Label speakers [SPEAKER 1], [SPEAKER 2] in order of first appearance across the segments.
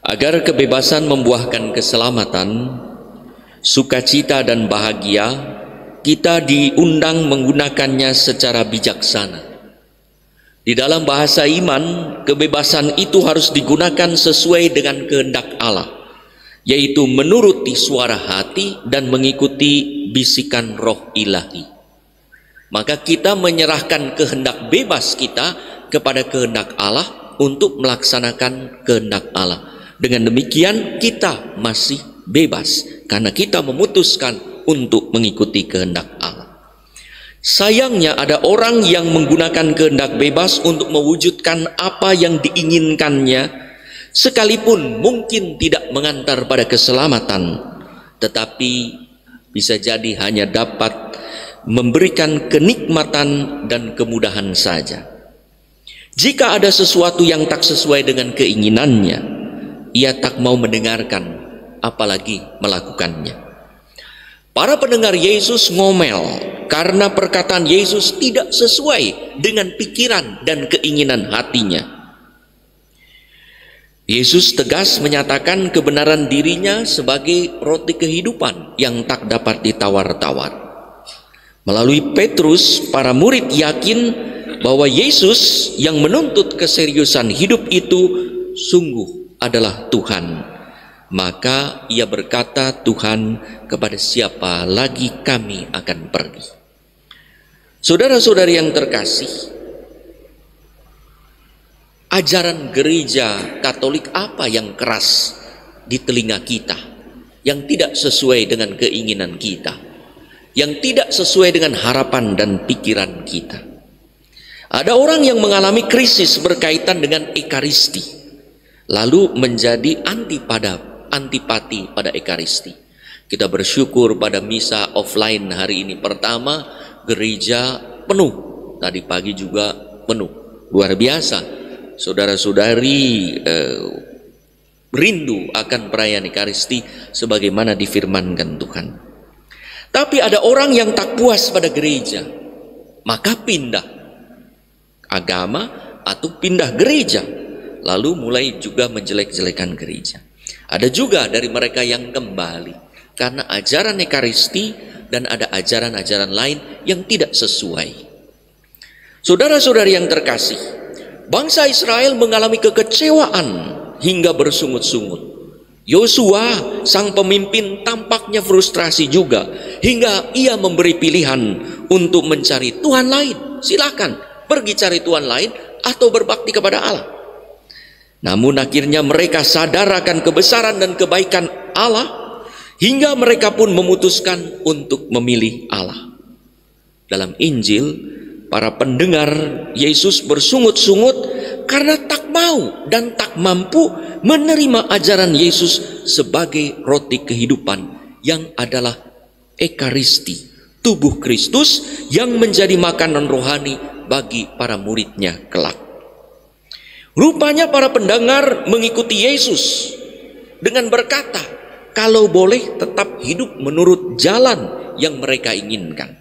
[SPEAKER 1] Agar kebebasan membuahkan keselamatan, sukacita dan bahagia, kita diundang menggunakannya secara bijaksana. Di dalam bahasa iman, kebebasan itu harus digunakan sesuai dengan kehendak Allah, yaitu menuruti suara hati dan mengikuti bisikan roh ilahi. Maka kita menyerahkan kehendak bebas kita kepada kehendak Allah untuk melaksanakan kehendak Allah. Dengan demikian kita masih bebas karena kita memutuskan untuk mengikuti kehendak Allah. Sayangnya ada orang yang menggunakan kehendak bebas untuk mewujudkan apa yang diinginkannya, sekalipun mungkin tidak mengantar pada keselamatan, tetapi bisa jadi hanya dapat memberikan kenikmatan dan kemudahan saja. Jika ada sesuatu yang tak sesuai dengan keinginannya, ia tak mau mendengarkan, apalagi melakukannya. Para pendengar Yesus ngomel karena perkataan Yesus tidak sesuai dengan pikiran dan keinginan hatinya. Yesus tegas menyatakan kebenaran dirinya sebagai roti kehidupan yang tak dapat ditawar-tawar. Melalui Petrus, para murid yakin bahwa Yesus yang menuntut keseriusan hidup itu sungguh adalah Tuhan. Maka ia berkata, Tuhan, kepada siapa lagi kami akan pergi? Saudara-saudari yang terkasih, ajaran gereja Katolik apa yang keras di telinga kita, yang tidak sesuai dengan keinginan kita, yang tidak sesuai dengan harapan dan pikiran kita? Ada orang yang mengalami krisis berkaitan dengan Ekaristi, lalu menjadi antipati pada Ekaristi. Kita bersyukur pada misa offline hari ini pertama, gereja penuh. Tadi pagi juga penuh. Luar biasa. Saudara-saudari rindu akan perayaan Ekaristi sebagaimana difirmankan Tuhan. Tapi ada orang yang tak puas pada gereja, maka pindah agama atau pindah gereja, lalu mulai juga menjelek-jelekan gereja. Ada juga dari mereka yang kembali karena ajaran Ekaristi dan ada ajaran-ajaran lain yang tidak sesuai. Saudara-saudari yang terkasih, bangsa Israel mengalami kekecewaan hingga bersungut-sungut. Yosua, sang pemimpin, tampaknya frustrasi juga hingga ia memberi pilihan untuk mencari Tuhan lain. Silakan pergi cari Tuhan lain atau berbakti kepada Allah. Namun akhirnya mereka sadar akan kebesaran dan kebaikan Allah, hingga mereka pun memutuskan untuk memilih Allah. Dalam Injil, para pendengar Yesus bersungut-sungut karena tak mau dan tak mampu menerima ajaran Yesus sebagai roti kehidupan yang adalah Ekaristi, tubuh Kristus yang menjadi makanan rohani bagi para muridnya kelak. Rupanya para pendengar mengikuti Yesus dengan berkata, kalau boleh tetap hidup menurut jalan yang mereka inginkan.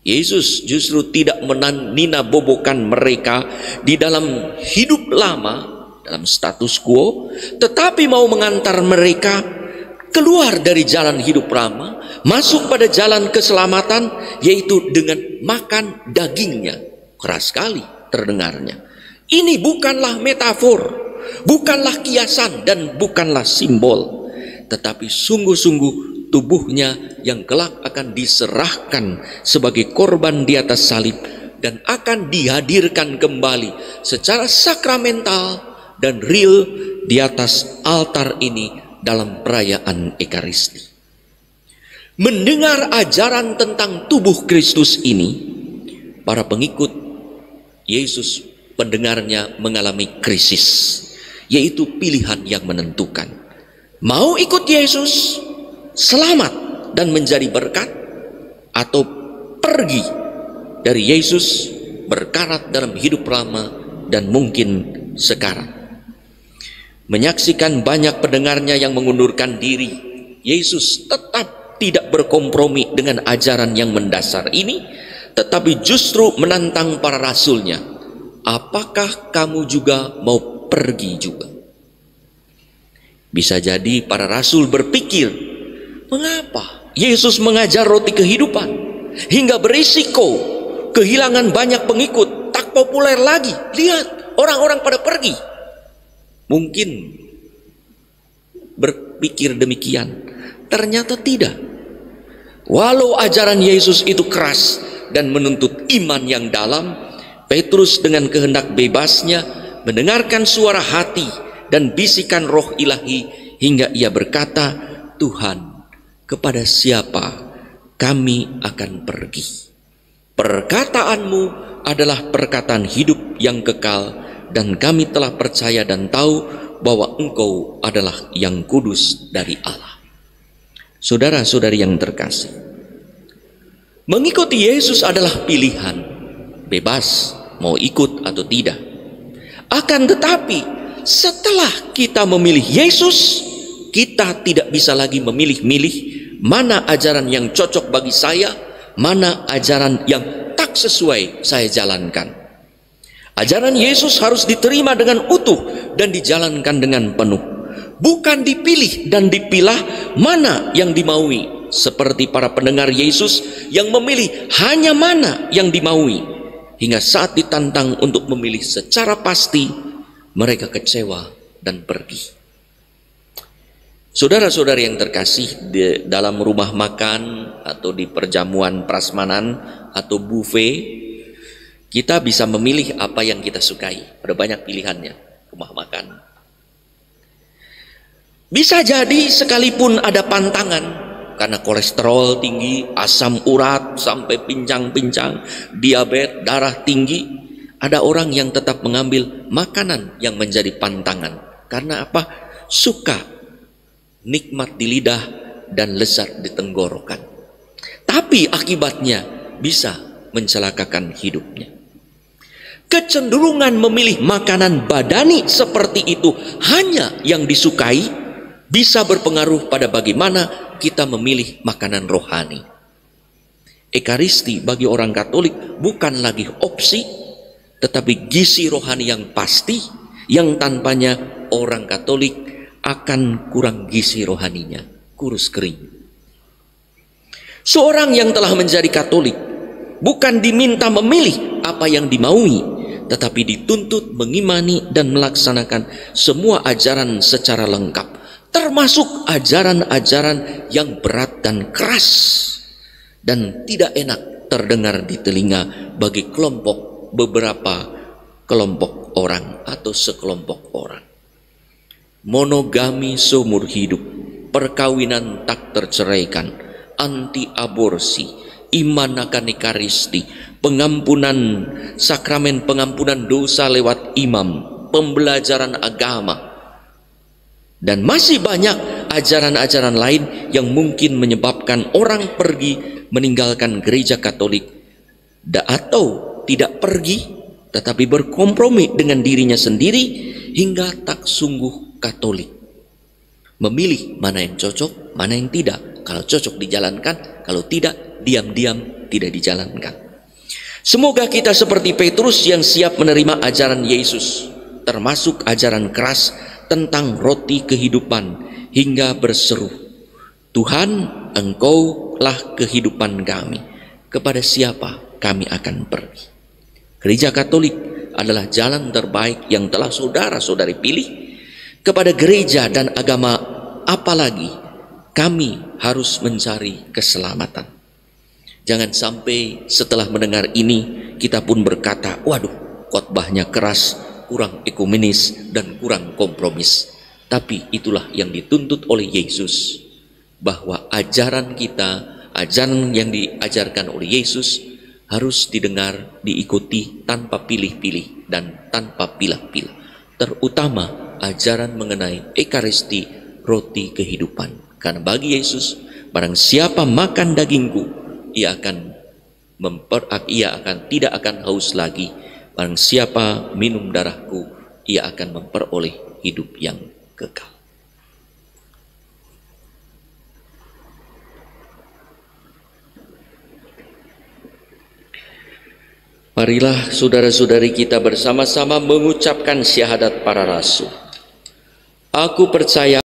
[SPEAKER 1] Yesus justru tidak meninabobokan mereka di dalam hidup lama, dalam status quo, tetapi mau mengantar mereka keluar dari jalan hidup lama, masuk pada jalan keselamatan, yaitu dengan makan dagingnya. Keras sekali terdengarnya. Ini bukanlah metafor, bukanlah kiasan, dan bukanlah simbol, tetapi sungguh-sungguh tubuhnya yang kelak akan diserahkan sebagai korban di atas salib dan akan dihadirkan kembali secara sakramental dan real di atas altar ini dalam perayaan Ekaristi. Mendengar ajaran tentang tubuh Kristus ini, para pengikut Yesus pendengarnya mengalami krisis, yaitu pilihan yang menentukan. Mau ikut Yesus, selamat dan menjadi berkat, atau pergi dari Yesus, berkarat dalam hidup lama dan mungkin sekarang. Menyaksikan banyak pendengarnya yang mengundurkan diri, Yesus tetap tidak berkompromi dengan ajaran yang mendasar ini, tetapi justru menantang para rasulnya. Apakah kamu juga mau pergi juga? Bisa jadi para rasul berpikir, mengapa Yesus mengajar roti kehidupan hingga berisiko kehilangan banyak pengikut, tak populer lagi. Lihat, orang-orang pada pergi. Mungkin berpikir demikian, ternyata tidak. Walau ajaran Yesus itu keras dan menuntut iman yang dalam, Petrus dengan kehendak bebasnya mendengarkan suara hati dan bisikan roh ilahi hingga ia berkata, Tuhan, kepada siapa kami akan pergi? Perkataanmu adalah perkataan hidup yang kekal, dan kami telah percaya dan tahu bahwa Engkau adalah yang kudus dari Allah. Saudara-saudari yang terkasih, mengikuti Yesus adalah pilihan, bebas mau ikut atau tidak. Akan tetapi setelah kita memilih Yesus, kita tidak bisa lagi memilih-milih mana ajaran yang cocok bagi saya, mana ajaran yang tak sesuai saya jalankan. Ajaran Yesus harus diterima dengan utuh dan dijalankan dengan penuh, bukan dipilih dan dipilah mana yang dimaui, seperti para pendengar Yesus yang memilih hanya mana yang dimaui, hingga saat ditantang untuk memilih secara pasti, mereka kecewa dan pergi. Saudara-saudari yang terkasih, di dalam rumah makan atau di perjamuan prasmanan atau buffet, kita bisa memilih apa yang kita sukai. Ada banyak pilihannya rumah makan. Bisa jadi sekalipun ada pantangan, karena kolesterol tinggi, asam urat sampai pincang-pincang, diabetes, darah tinggi, ada orang yang tetap mengambil makanan yang menjadi pantangan. Karena apa? Suka, nikmat di lidah dan lezat di tenggorokan. Tapi akibatnya bisa mencelakakan hidupnya. Kecenderungan memilih makanan badani seperti itu hanya yang disukai bisa berpengaruh pada bagaimana kita memilih makanan rohani. Ekaristi bagi orang Katolik bukan lagi opsi, tetapi gizi rohani yang pasti, yang tanpanya orang Katolik akan kurang gizi rohaninya, kurus kering. Seorang yang telah menjadi Katolik bukan diminta memilih apa yang dimaui, tetapi dituntut mengimani dan melaksanakan semua ajaran secara lengkap, termasuk ajaran-ajaran yang berat dan keras dan tidak enak terdengar di telinga bagi beberapa kelompok orang atau sekelompok orang. Monogami seumur hidup, perkawinan tak terceraikan, anti aborsi, iman akan ekaristi, pengampunan, sakramen pengampunan dosa lewat imam, pembelajaran agama, dan masih banyak ajaran-ajaran lain yang mungkin menyebabkan orang pergi meninggalkan gereja Katolik, atau tidak pergi tetapi berkompromi dengan dirinya sendiri hingga tak sungguh Katolik. Memilih mana yang cocok, mana yang tidak. Kalau cocok dijalankan, kalau tidak, diam-diam tidak dijalankan. Semoga kita seperti Petrus yang siap menerima ajaran Yesus, termasuk ajaran keras tentang roti kehidupan, hingga berseru, Tuhan, Engkaulah kehidupan kami. Kepada siapa kami akan pergi? Gereja Katolik adalah jalan terbaik yang telah saudara-saudari pilih. Kepada gereja dan agama apalagi kami harus mencari keselamatan. Jangan sampai setelah mendengar ini kita pun berkata, waduh, khotbahnya keras, kurang ekumenis dan kurang kompromis. Tapi itulah yang dituntut oleh Yesus, bahwa ajaran kita, ajaran yang diajarkan oleh Yesus harus didengar, diikuti tanpa pilih-pilih dan tanpa pilah-pilah. Terutama ajaran mengenai ekaristi, roti kehidupan. Karena bagi Yesus, barang siapa makan dagingku, ia tidak akan haus lagi. Barang siapa minum darahku, ia akan memperoleh hidup yang kekal. Marilah saudara-saudari kita bersama-sama mengucapkan syahadat para rasul. Aku percaya